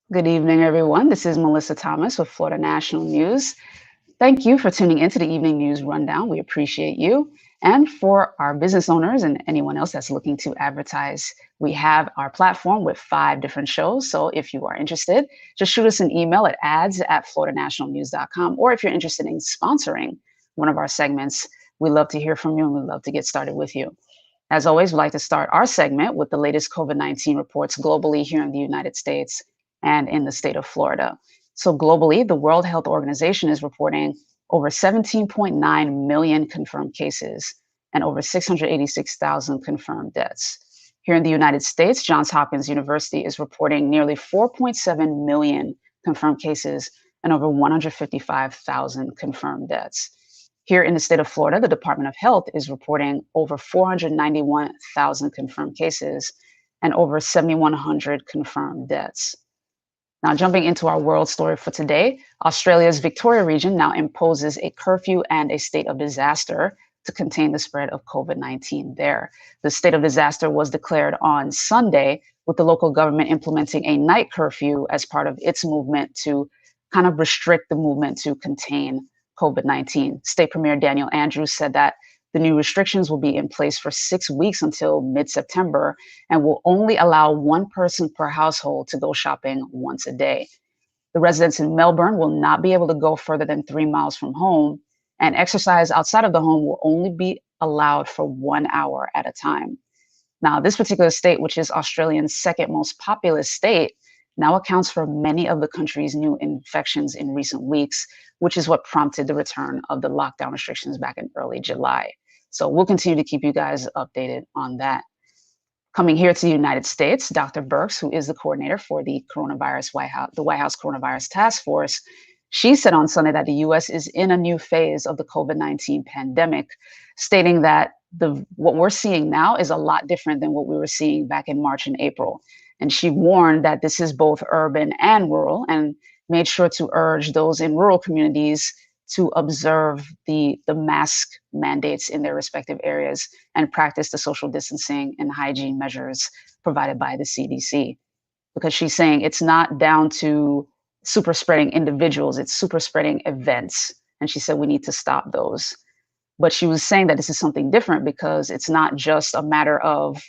Good evening, everyone. This is Melissa Thomas with Florida National News. Thank you for tuning into the Evening News Rundown. We appreciate you. And for our business owners and anyone else that's looking to advertise, we have our platform with 5 different shows. So if you are interested, just shoot us an email at ads@floridanationalnews.com. Or if you're interested in sponsoring one of our segments, we love to hear from you and we'd love to get started with you. As always, we'd like to start our segment with the latest COVID-19 reports globally here in the United States and in the state of Florida. So globally, the World Health Organization is reporting over 17.9 million confirmed cases and over 686,000 confirmed deaths. Here in the United States, Johns Hopkins University is reporting nearly 4.7 million confirmed cases and over 155,000 confirmed deaths. Here in the state of Florida, the Department of Health is reporting over 491,000 confirmed cases and over 7,100 confirmed deaths. Now, jumping into our world story for today, Australia's Victoria region now imposes a curfew and a state of disaster to contain the spread of COVID-19 there. The state of disaster was declared on Sunday, with the local government implementing a night curfew as part of its movement to kind of restrict the movement to contain COVID-19. State Premier Daniel Andrews said that the new restrictions will be in place for 6 weeks until mid-September and will only allow one person per household to go shopping once a day. The residents in Melbourne will not be able to go further than 3 miles from home, and exercise outside of the home will only be allowed for 1 hour at a time. Now, this particular state, which is Australia's second most populous state, now accounts for many of the country's new infections in recent weeks, which is what prompted the return of the lockdown restrictions back in early July. So we'll continue to keep you guys updated on that. Coming here to the United States, Dr. Birx, who is the coordinator for the White House Coronavirus Task Force, she said on Sunday that the U.S. is in a new phase of the COVID-19 pandemic, stating that what we're seeing now is a lot different than what we were seeing back in March and April. And she warned that this is both urban and rural, and made sure to urge those in rural communities to observe the mask mandates in their respective areas and practice the social distancing and hygiene measures provided by the CDC. Because she's saying it's not down to super spreading individuals, it's super spreading events. And she said we need to stop those. But she was saying that this is something different because it's not just a matter of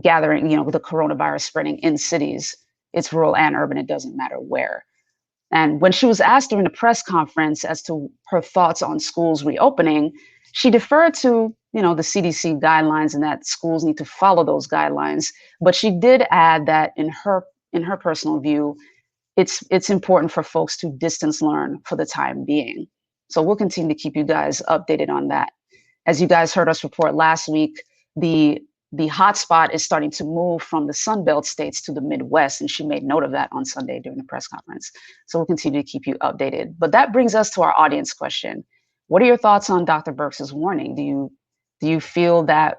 gathering, the coronavirus spreading in cities. It's rural and urban, it doesn't matter where. And when she was asked during the press conference as to her thoughts on schools reopening, she deferred to, the CDC guidelines and that schools need to follow those guidelines. But she did add that in her personal view, it's important for folks to distance learn for the time being. So we'll continue to keep you guys updated on that. As you guys heard us report last week, the hotspot is starting to move from the Sunbelt states to the Midwest, and she made note of that on Sunday during the press conference. So we'll continue to keep you updated. But that brings us to our audience question. What are your thoughts on Dr. Birx's warning? Do you feel that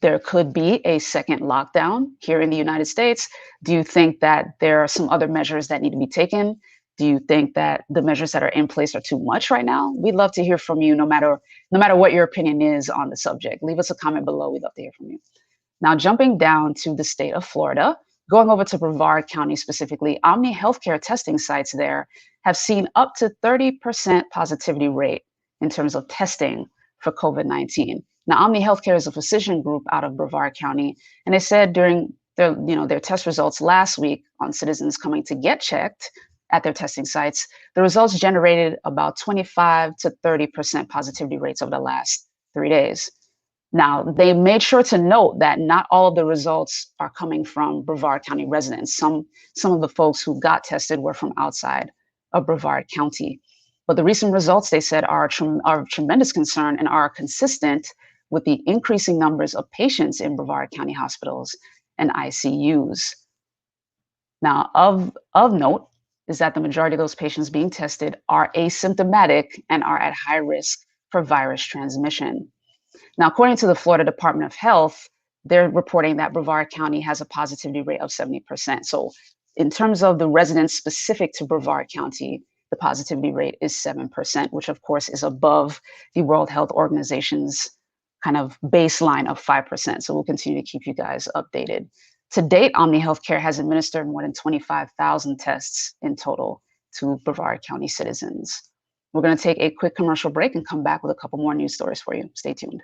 there could be a second lockdown here in the United States? Do you think that there are some other measures that need to be taken? Do you think that the measures that are in place are too much right now? We'd love to hear from you, no matter what your opinion is on the subject. Leave us a comment below. We'd love to hear from you. Now, jumping down to the state of Florida, going over to Brevard County specifically, Omni Healthcare testing sites there have seen up to 30% positivity rate in terms of testing for COVID-19. Now, Omni Healthcare is a physician group out of Brevard County, and they said during their test results last week on citizens coming to get checked at their testing sites, the results generated about 25 to 30% positivity rates over the last 3 days. Now, they made sure to note that not all of the results are coming from Brevard County residents. Some of the folks who got tested were from outside of Brevard County. But the recent results, they said, are of tremendous concern and are consistent with the increasing numbers of patients in Brevard County hospitals and ICUs. Now, of note is that the majority of those patients being tested are asymptomatic and are at high risk for virus transmission. Now, according to the Florida Department of Health, they're reporting that Brevard County has a positivity rate of 70%. So in terms of the residents specific to Brevard County, the positivity rate is 7%, which of course is above the World Health Organization's kind of baseline of 5%. So we'll continue to keep you guys updated. To date, Omni Healthcare has administered more than 25,000 tests in total to Brevard County citizens. We're going to take a quick commercial break and come back with a couple more news stories for you. Stay tuned.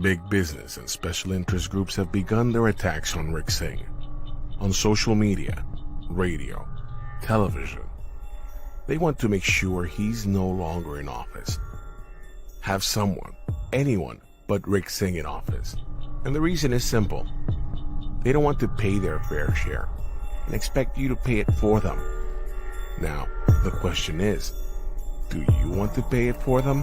Big business and special interest groups have begun their attacks on Rick Singh on social media, radio, television. They want to make sure he's no longer in office. Have someone, anyone but Rick Singh in office. And the reason is simple. They don't want to pay their fair share and expect you to pay it for them. Now, the question is, do you want to pay it for them?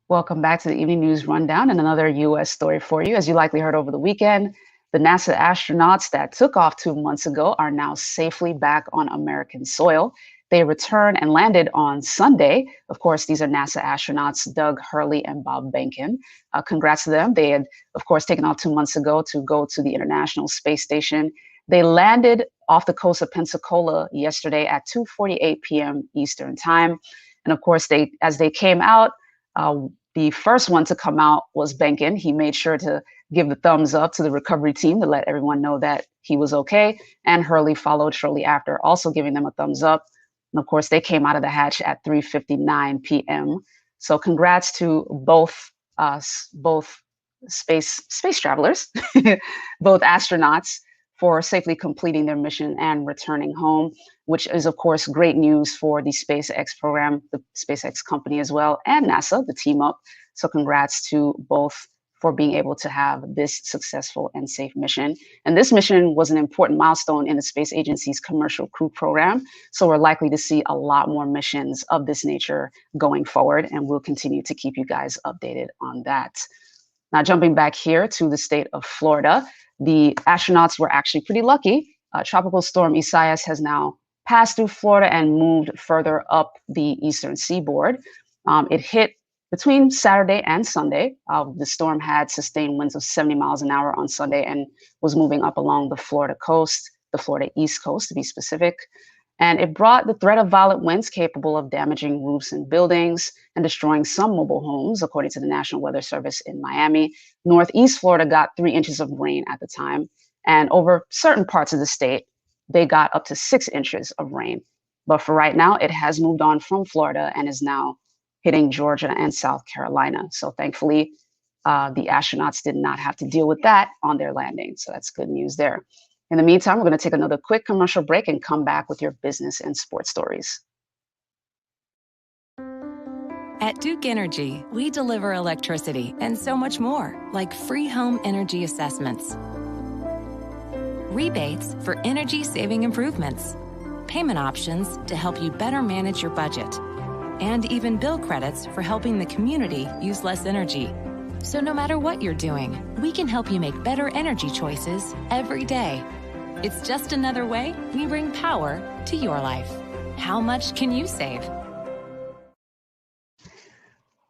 Welcome back to the Evening News Rundown and another U.S. story for you. As you likely heard over the weekend, the NASA astronauts that took off 2 months ago are now safely back on American soil. They returned and landed on Sunday. Of course, these are NASA astronauts Doug Hurley and Bob Behnken. Congrats to them. They had, of course, taken off 2 months ago to go to the International Space Station. They landed off the coast of Pensacola yesterday at 2:48 p.m. Eastern Time. And of course, as they came out, the first one to come out was Behnken. He made sure to give the thumbs up to the recovery team to let everyone know that he was okay. And Hurley followed shortly after, also giving them a thumbs up. And of course, they came out of the hatch at 3:59 p.m. So congrats to both space travelers, both astronauts, for safely completing their mission and returning home, which is, of course, great news for the SpaceX program, the SpaceX company as well, and NASA, the team up. So congrats to both for being able to have this successful and safe mission. And this mission was an important milestone in the space agency's commercial crew program. So we're likely to see a lot more missions of this nature going forward, and we'll continue to keep you guys updated on that. Now, jumping back here to the state of Florida, the astronauts were actually pretty lucky. Tropical storm Esias has now passed through Florida and moved further up the eastern seaboard. It hit between Saturday and Sunday. The storm had sustained winds of 70 miles an hour on Sunday and was moving up along the Florida coast, the Florida East Coast to be specific. And it brought the threat of violent winds capable of damaging roofs and buildings and destroying some mobile homes, according to the National Weather Service in Miami. Northeast Florida got 3 inches of rain at the time. And over certain parts of the state, they got up to 6 inches of rain. But for right now, it has moved on from Florida and is now hitting Georgia and South Carolina. So thankfully, the astronauts did not have to deal with that on their landing. So that's good news there. In the meantime, we're going to take another quick commercial break and come back with your business and sports stories. At Duke Energy, we deliver electricity and so much more, like free home energy assessments, rebates for energy-saving improvements, payment options to help you better manage your budget, and even bill credits for helping the community use less energy. So no matter what you're doing, we can help you make better energy choices every day. It's just another way we bring power to your life. How much can you save?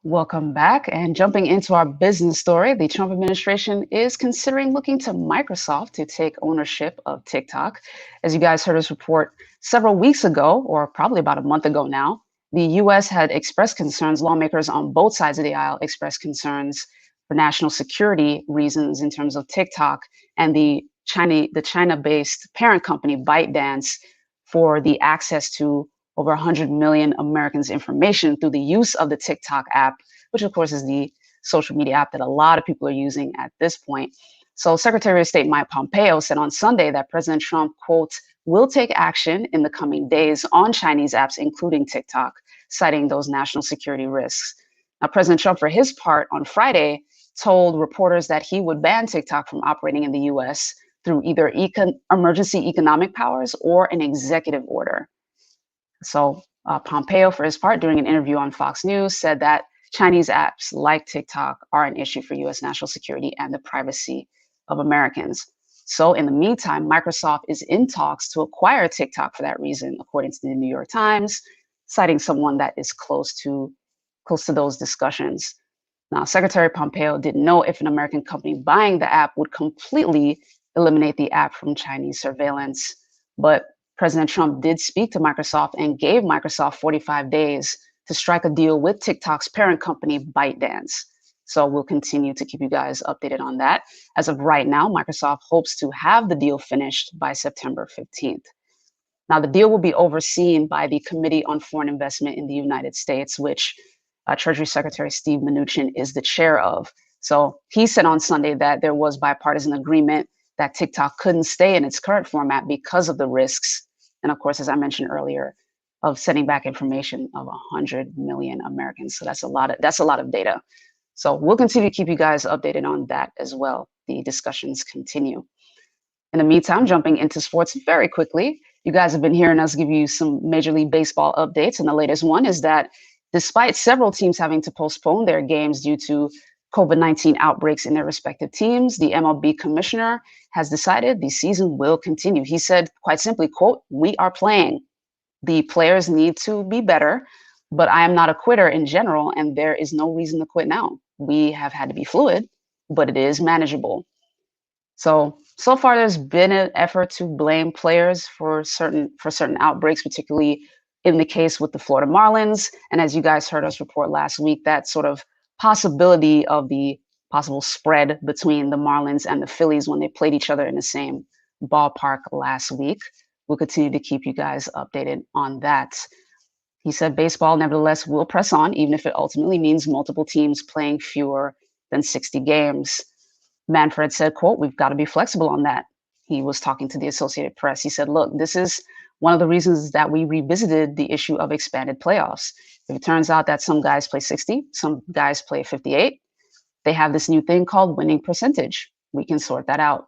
Welcome back. And jumping into our business story, the Trump administration is considering looking to Microsoft to take ownership of TikTok. As you guys heard us report several weeks ago, or probably about a month ago now, the U.S. had expressed concerns. Lawmakers on both sides of the aisle expressed concerns for national security reasons in terms of TikTok and the China-based parent company ByteDance for the access to over 100 million Americans' information through the use of the TikTok app, which of course is the social media app that a lot of people are using at this point. So Secretary of State Mike Pompeo said on Sunday that President Trump, quote, will take action in the coming days on Chinese apps, including TikTok, citing those national security risks. Now, President Trump, for his part, on Friday, told reporters that he would ban TikTok from operating in the U.S. through either emergency economic powers or an executive order. So Pompeo, for his part, during an interview on Fox News, said that Chinese apps like TikTok are an issue for U.S. national security and the privacy of Americans. So in the meantime, Microsoft is in talks to acquire TikTok for that reason, according to the New York Times, citing someone that is close to those discussions. Now, Secretary Pompeo didn't know if an American company buying the app would completely eliminate the app from Chinese surveillance, but President Trump did speak to Microsoft and gave Microsoft 45 days to strike a deal with TikTok's parent company, ByteDance. So we'll continue to keep you guys updated on that. As of right now, Microsoft hopes to have the deal finished by September 15th. Now, the deal will be overseen by the Committee on Foreign Investment in the United States, which Treasury Secretary Steve Mnuchin is the chair of. So he said on Sunday that there was bipartisan agreement that TikTok couldn't stay in its current format because of the risks. And of course, as I mentioned earlier, of sending back information of 100 million Americans. So that's a lot of data. So we'll continue to keep you guys updated on that as well. The discussions continue. In the meantime, jumping into sports very quickly, you guys have been hearing us give you some Major League Baseball updates. And the latest one is that despite several teams having to postpone their games due to COVID-19 outbreaks in their respective teams, the MLB commissioner has decided the season will continue. He said, quite simply, quote, "We are playing. The players need to be better, but I am not a quitter in general, and there is no reason to quit now. We have had to be fluid, but it is manageable." So far, there's been an effort to blame players for certain outbreaks, particularly in the case with the Florida Marlins. And as you guys heard us report last week, that sort of possibility of the possible spread between the Marlins and the Phillies when they played each other in the same ballpark last week. We'll continue to keep you guys updated on that. He said baseball, nevertheless, will press on, even if it ultimately means multiple teams playing fewer than 60 games. Manfred said, quote, "We've got to be flexible on that." He was talking to the Associated Press. He said, "Look, this is one of the reasons that we revisited the issue of expanded playoffs. If it turns out that some guys play 60, some guys play 58, they have this new thing called winning percentage. We can sort that out."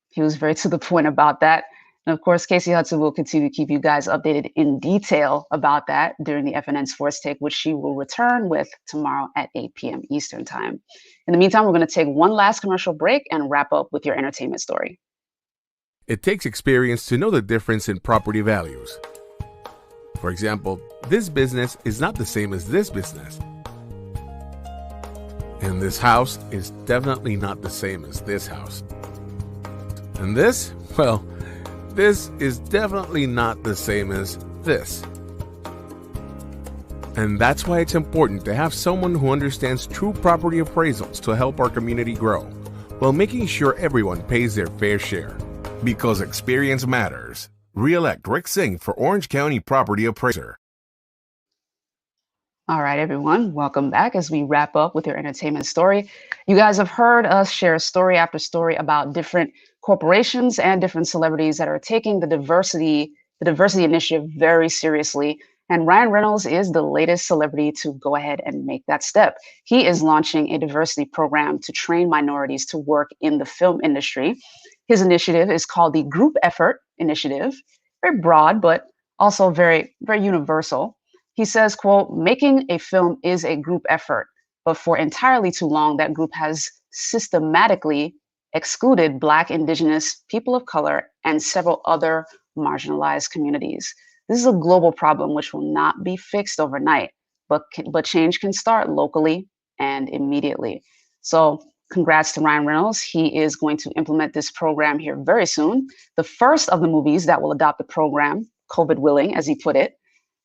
He was very to the point about that. And of course, Casey Hudson will continue to keep you guys updated in detail about that during the FNN Sports Take, which she will return with tomorrow at 8 p.m. Eastern Time. In the meantime, we're going to take one last commercial break and wrap up with your entertainment story. It takes experience to know the difference in property values. For example, this business is not the same as this business. And this house is definitely not the same as this house. And this, well, this is definitely not the same as this. And that's why it's important to have someone who understands true property appraisals to help our community grow, while making sure everyone pays their fair share. Because experience matters. Re-elect Rick Singh for Orange County Property Appraiser. All right, everyone, welcome back as we wrap up with your entertainment story. You guys have heard us share story after story about different corporations and different celebrities that are taking the diversity initiative very seriously. And Ryan Reynolds is the latest celebrity to go ahead and make that step. He is launching a diversity program to train minorities to work in the film industry. His initiative is called the Group Effort Initiative, very broad, but also very, very universal. He says, quote, "Making a film is a group effort, but for entirely too long, that group has systematically excluded Black, Indigenous, people of color, and several other marginalized communities. This is a global problem which will not be fixed overnight, but change can start locally and immediately." So congrats to Ryan Reynolds. He is going to implement this program here very soon. The first of the movies that will adopt the program, COVID willing, as he put it,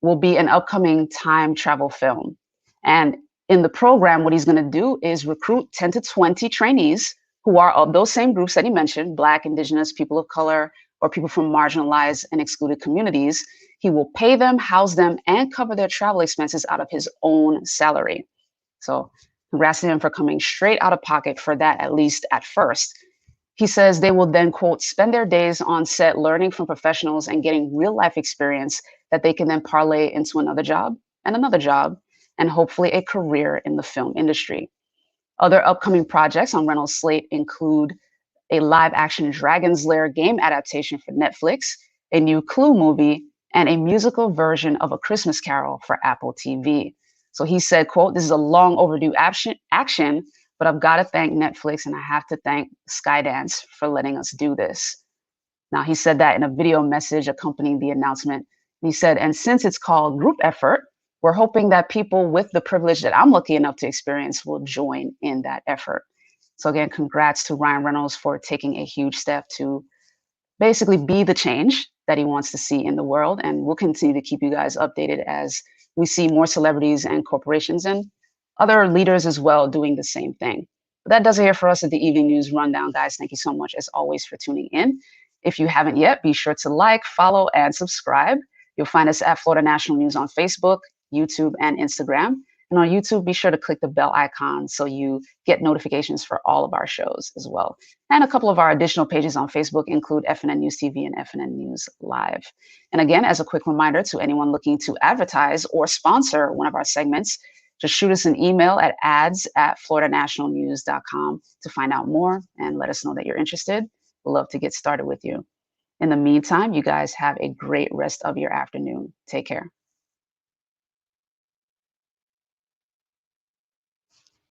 will be an upcoming time travel film. And in the program, what he's going to do is recruit 10 to 20 trainees who are of those same groups that he mentioned, Black, Indigenous, people of color, or people from marginalized and excluded communities. He will pay them, house them, and cover their travel expenses out of his own salary. So congrats to him for coming straight out of pocket for that, at least at first. He says they will then, quote, "spend their days on set learning from professionals and getting real life experience that they can then parlay into another job, and hopefully a career in the film industry." Other upcoming projects on Reynolds' slate include a live action Dragon's Lair game adaptation for Netflix, a new Clue movie, and a musical version of A Christmas Carol for Apple TV. So he said, quote, "This is a long overdue action, but I've got to thank Netflix and I have to thank Skydance for letting us do this." Now, he said that in a video message accompanying the announcement. He said, "And since it's called Group Effort, we're hoping that people with the privilege that I'm lucky enough to experience will join in that effort." So again, congrats to Ryan Reynolds for taking a huge step to basically be the change that he wants to see in the world. And we'll continue to keep you guys updated as we see more celebrities and corporations and other leaders as well doing the same thing. But that does it here for us at the Evening News Rundown, guys. Thank you so much, as always, for tuning in. If you haven't yet, be sure to like, follow, and subscribe. You'll find us at Florida National News on Facebook, YouTube, and Instagram. And on YouTube, be sure to click the bell icon so you get notifications for all of our shows as well. And a couple of our additional pages on Facebook include FNN News TV and FNN News Live. And again, as a quick reminder to anyone looking to advertise or sponsor one of our segments, just shoot us an email at ads@floridanationalnews.com to find out more and let us know that you're interested. We'd love to get started with you. In the meantime, you guys have a great rest of your afternoon. Take care.